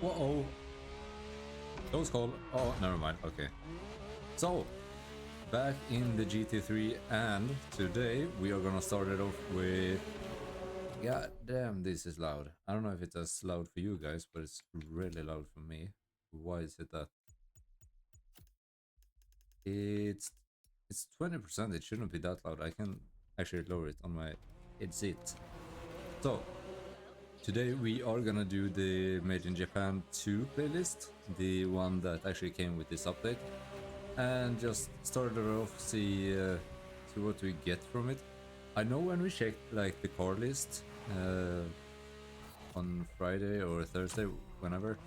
Whoa. Close call. Oh, never mind. Okay. So, back in the GT3, and today we are gonna start it off with... God damn, this is loud. I don't know if it's as loud for you guys, but it's really loud for me. Why is it that? It's 20%. It shouldn't be that loud. I can actually lower it on my headset. So, today we are gonna do the Made in Japan 2 playlist, the one that actually came with this update, and just start it off, see what we get from it. I know when we checked like the car list on Friday or Thursday, whenever,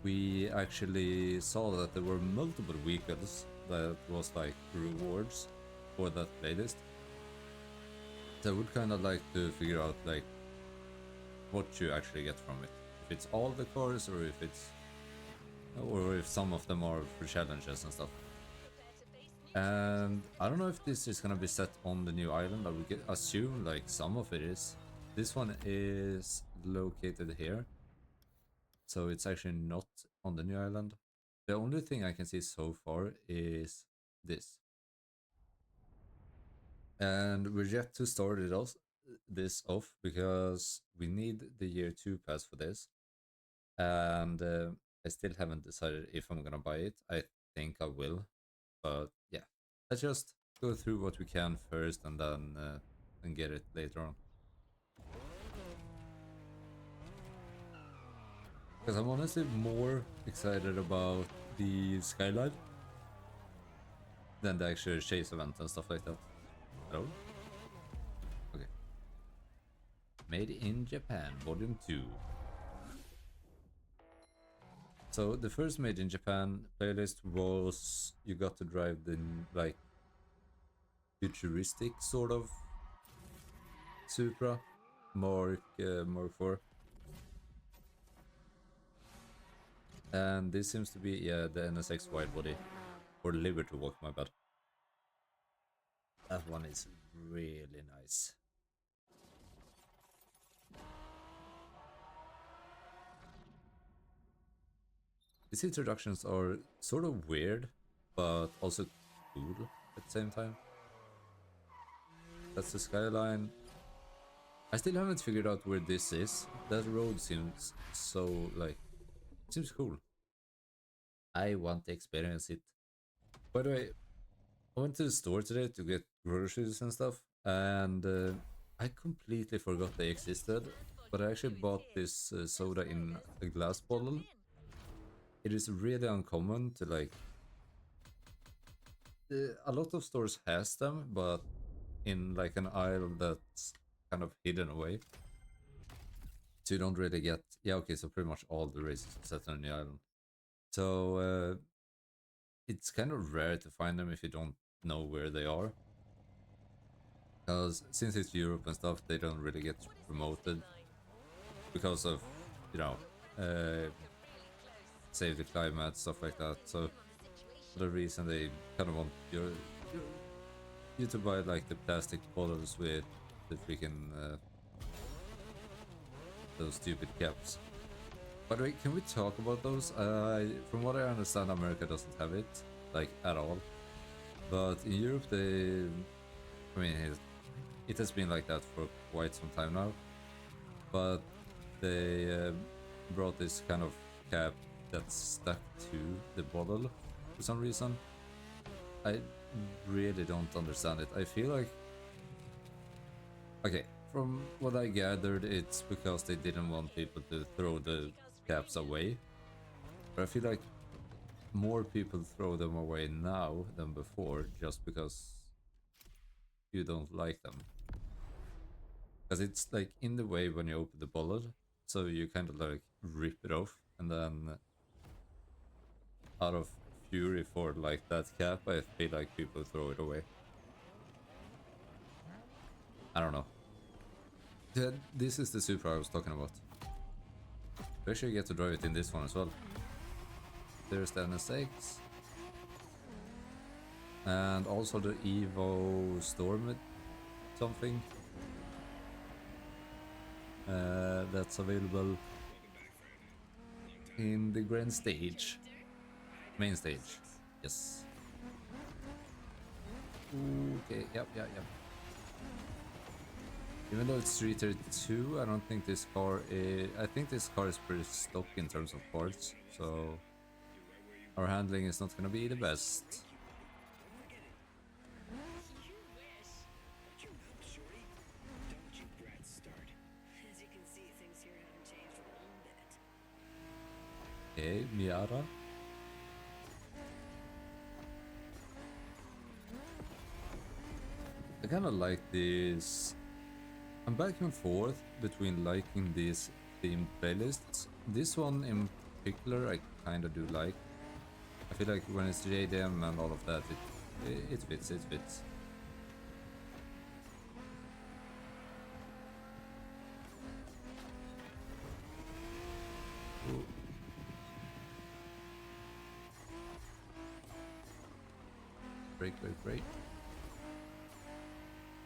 we actually saw that there were multiple vehicles that was like rewards for that playlist. So I would kind of like to figure out like what you actually get from it. If it's all the cars or if some of them are for challenges and stuff. And I don't know if this is gonna be set on the new island. I would assume like some of it is. This one is located here, so it's actually not on the new island. The only thing I can see so far is this. And we're yet to start this off because we need the year 2 pass for this. And I still haven't decided if I'm gonna buy it. I think I will, but yeah, let's just go through what we can first and then and get it later on. Because I'm honestly more excited about the skyline than the actual chase event and stuff like that. Hello? Okay. Made in Japan, Volume 2. So the first Made in Japan playlist was you got to drive the like futuristic sort of Supra Mark 4. And this seems to be, yeah, the NSX widebody. Or Liberty Walk, my bad. That one is really nice. These introductions are sort of weird, but also cool at the same time. That's the skyline. I still haven't figured out where this is. That road seems so, like, seems cool. I want to experience it. By the way, I went to the store today to get groceries and stuff, and I completely forgot they existed. But I actually bought this soda in a glass bottle. It is really uncommon to like. A lot of stores has them, but in like an aisle that's kind of hidden away. So you don't really get. Yeah, okay, so pretty much all the races are set on the island. So it's kind of rare to find them if you don't know where they are. Because since it's Europe and stuff, they don't really get promoted because of, you know, save the climate, stuff like that. So for the reason they kind of want you to buy like the plastic bottles with the freaking those stupid caps. By the way, can we talk about those? From what I understand, America doesn't have it, like, at all. But in Europe, I mean, it has been like that for quite some time now. But they brought this kind of cap that's stuck to the bottle for some reason. I really don't understand it. I feel like... Okay, from what I gathered, it's because they didn't want people to throw the caps away. But I feel like more people throw them away now than before just because you don't like them. Because it's like in the way when you open the bottle, so you kind of like rip it off, and then out of fury for like that cap, I feel like people throw it away. I don't know. Yeah, this is the Supra I was talking about. We actually get to drive it in this one as well. There's the NSX. And also the Evo Storm something. That's available. in the grand stage. Main stage. Yes. Okay, yep. Even though it's 332, I don't think this car is... I think this car is pretty stock in terms of parts, so... Our handling is not gonna be the best. Okay, Miata. I kinda like this. I'm back and forth between liking these themed playlists. This one in particular I kinda do like. I feel like when it's JDM and all of that, it fits. Ooh. Break.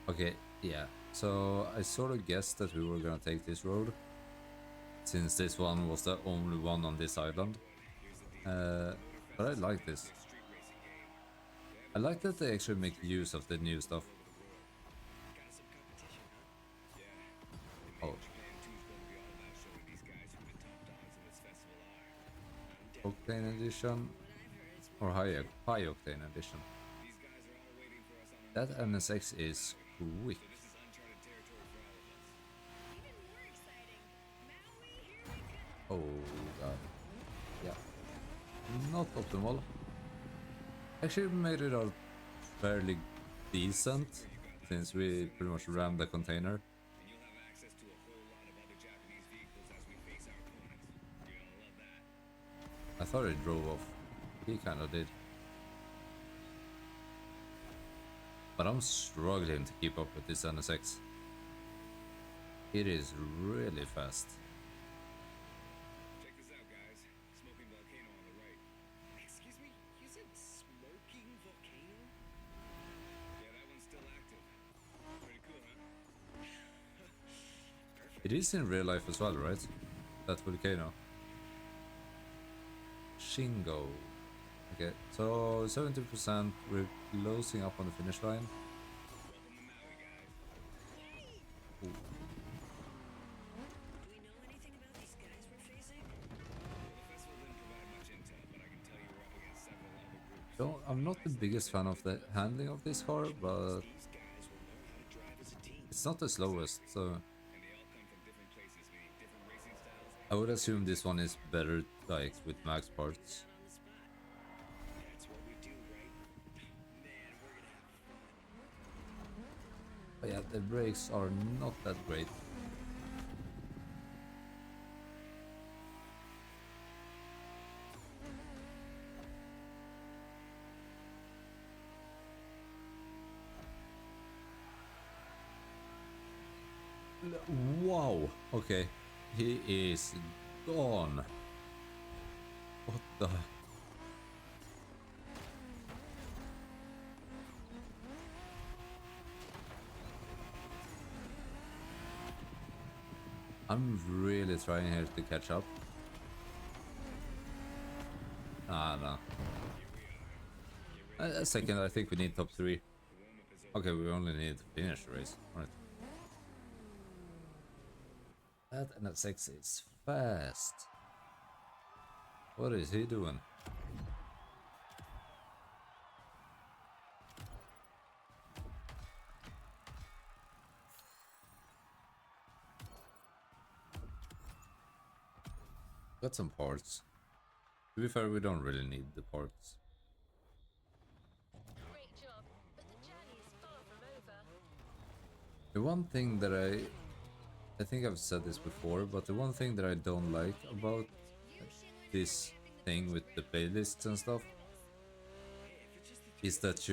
Okay, yeah. So I sort of guessed that we were gonna take this road, since this one was the only one on this island. But I like this. I like that they actually make use of the new stuff. Oh. Octane edition or high octane edition. That NSX is quick. Oh god. Yeah. Not optimal. Actually made it out fairly decent, since we pretty much rammed the container. I thought it drove off. He kinda did. But I'm struggling to keep up with this NSX. It is really fast. Check this out, guys. Smoking volcano on the right. Excuse me, you said smoking volcano? Yeah, that one's still active. Pretty cool, huh? Perfect. It is in real life as well, right? That volcano. Shingo. Okay, so 70%, we're closing up on the finish line. Welcome to Maui, guys. Ooh. Do we know anything about these guys we're facing? Well, the festival didn't provide much intel, but I can tell you we're up against several other groups. So I'm not the biggest fan of the handling of this car, but These guys will learn how to drive as a team. it's not the slowest, so And they all come from different places, meaning different racing styles. I would assume this one is better, like, with max parts. On the spot. That's what we do, right? Man, we're gonna have fun. But yeah, the brakes are not that great. Wow, okay, he is gone. What the? I'm really trying here to catch up. Ah, no. A second, I think we need top 3. Okay, we only need to finish the race. Right. That NSX is fast. What is he doing? Got some parts. To be fair, we don't really need the parts. Great job, but the journey is far from over. The one thing that I think I've said this before, but the one thing that I don't like about this thing with the playlists and stuff is that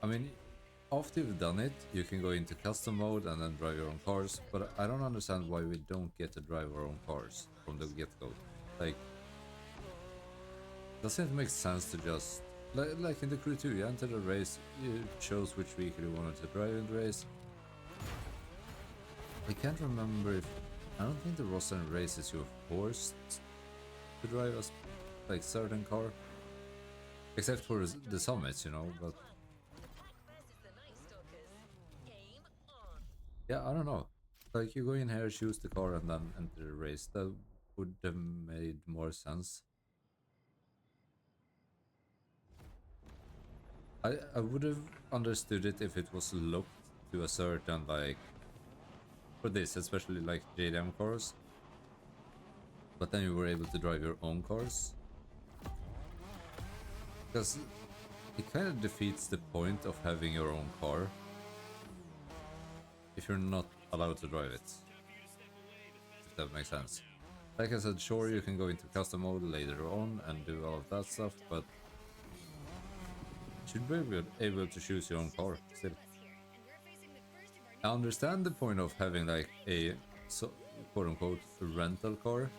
I mean, after you've done it, you can go into custom mode and then drive your own cars, but I don't understand why we don't get to drive our own cars from the get-go. Like, doesn't it make sense to just, like in the Crew 2, you entered a race, you chose which vehicle you wanted to drive in the race. I can't remember if, I don't think there was any races you were forced to drive a like certain car, except for the summits, you know. But The pack versus the Night Stalkers. Game on. yeah, I don't know. Like you go in here, choose the car, and then enter the race. That would have made more sense. I would have understood it if it was locked to a certain like for this, especially like JDM cars. But then you were able to drive your own cars. Because it kind of defeats the point of having your own car if you're not allowed to drive it. If that makes sense. Like I said, sure you can go into custom mode later on and do all of that stuff, but you should be able to choose your own car still. I understand the point of having like a quote unquote rental car.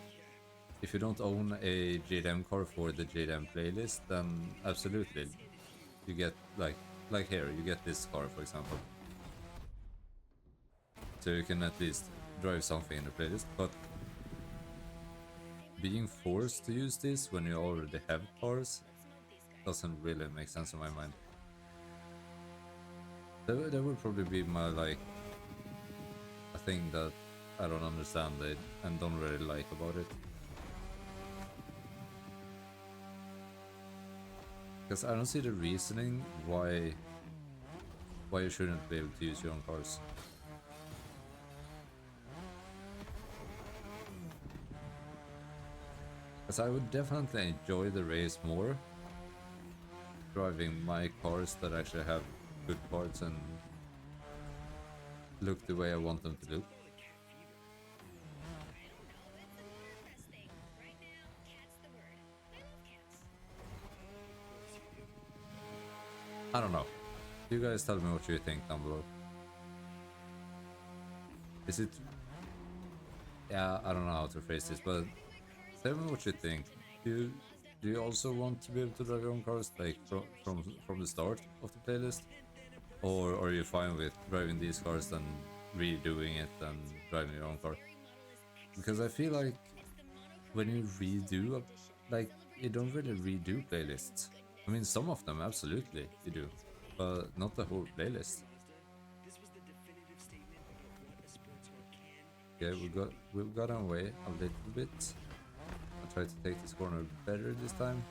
If you don't own a JDM car for the JDM playlist, then absolutely you get like here you get this car for example, so you can at least drive something in the playlist. But being forced to use this when you already have cars doesn't really make sense in my mind. That would probably be my like a thing that I don't understand it and don't really like about it. Because I don't see the reasoning why you shouldn't be able to use your own cars. Because I would definitely enjoy the race more driving my cars that actually have good parts and look the way I want them to look. I don't know. You guys tell me what you think down below. Is it... Yeah, I don't know how to phrase this, but tell me what you think. Do you also want to be able to drive your own cars, like from the start of the playlist? Or are you fine with driving these cars and redoing it and driving your own car? Because I feel like when you redo, like, you don't really redo playlists. I mean, some of them, absolutely, you do. But not the whole playlist. Yeah, we've got away a little bit. I'll try to take this corner better this time.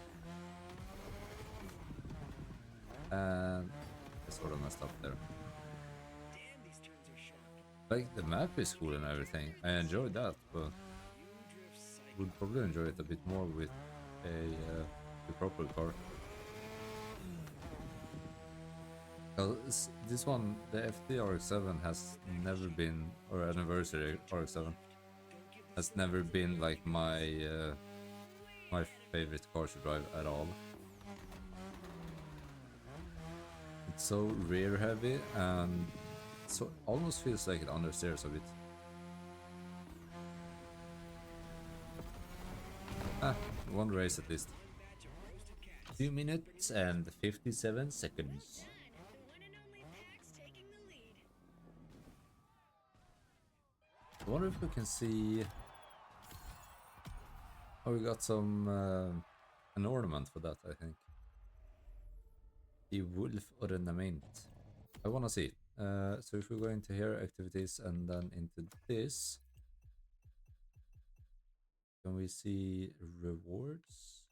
And I sort of messed up there. Like, the map is cool and everything. I enjoyed that, but would probably enjoy it a bit more with the proper car. This one, the FD RX-7 has never been, or anniversary RX-7 has never been like my favorite car to drive at all. It's so rear heavy and so almost feels like it understeers a bit. One race at least. 2 minutes and 57 seconds. I wonder if we can see... Oh, we got some... an ornament for that, I think. The wolf ornament. I wanna see. So if we go into here, activities, and then into this... Can we see rewards?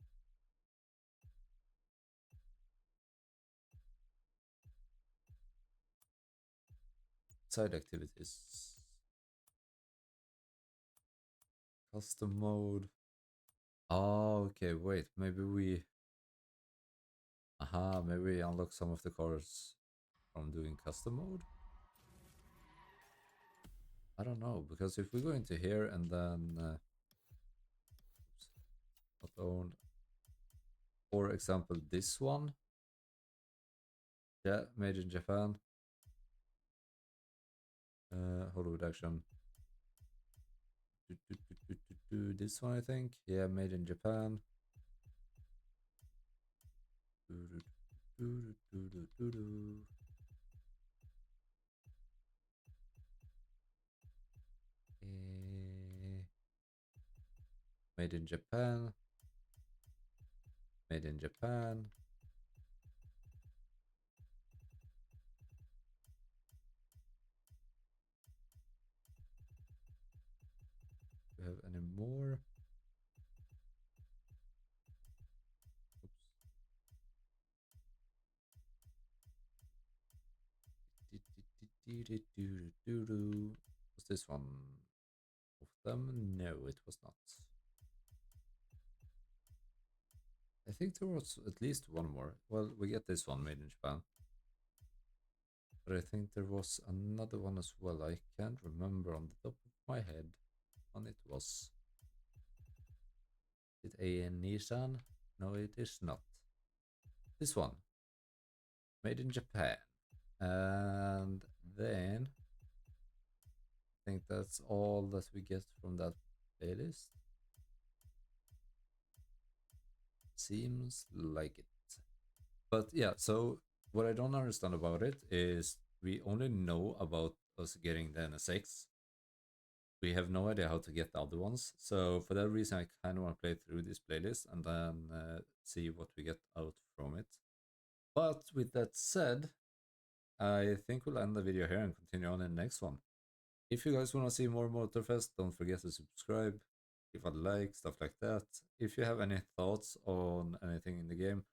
Side activities. Custom mode. Oh, okay, wait, maybe we... Aha, maybe we unlock some of the cars from doing custom mode? I don't know, because if we go into here and then... oops, not owned. For example, this one. Yeah, made in Japan. Hollywood action. This one, I think. Yeah, made in Japan. Made in Japan. Made in Japan. Do we have any more? Was this one of them? No, it was not. I think there was at least one more. Well, we get this one made in Japan. But I think there was another one as well. I can't remember on the top of my head when it was. Is it a Nissan? No, it is not. This one. Made in Japan. And then I think that's all that we get from that playlist. Seems like it. But yeah, so what I don't understand about it is we only know about us getting the NSX. We have no idea how to get the other ones. So for that reason, I kind of want to play through this playlist and then see what we get out from it. But with that said, I think we'll end the video here and continue on in the next one. If you guys want to see more Motorfest, don't forget to subscribe, give a like, stuff like that. If you have any thoughts on anything in the game,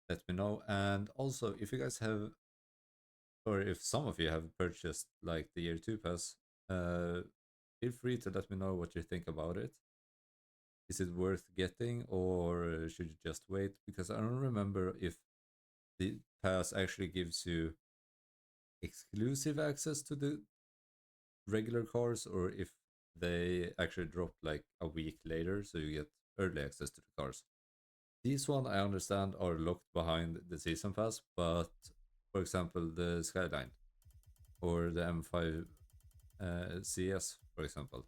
let me know. And also, if you guys have, or if some of you have purchased like the year 2 pass, feel free to let me know what you think about it. Is it worth getting or should you just wait? Because I don't remember if the pass actually gives you exclusive access to the regular cars or if they actually drop like a week later so you get early access to the cars. These one I understand are locked behind the season pass, but for example the Skyline or the M5 CS for example,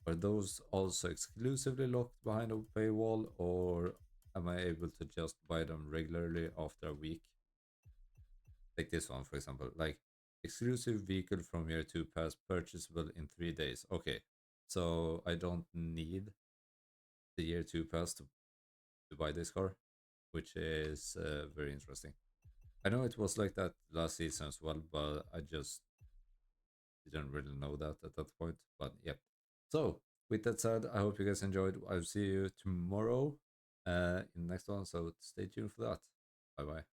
are those also exclusively locked behind a paywall or am I able to just buy them regularly after a week? Like this one for example, like exclusive vehicle from year 2 pass purchasable in 3 days. Okay, so I don't need the year 2 pass to buy this car, which is very interesting. I know it was like that last season as well, but I just didn't really know that at that point. But yeah. So with that said, I hope you guys enjoyed. I'll see you tomorrow in the next one. So stay tuned for that. Bye bye.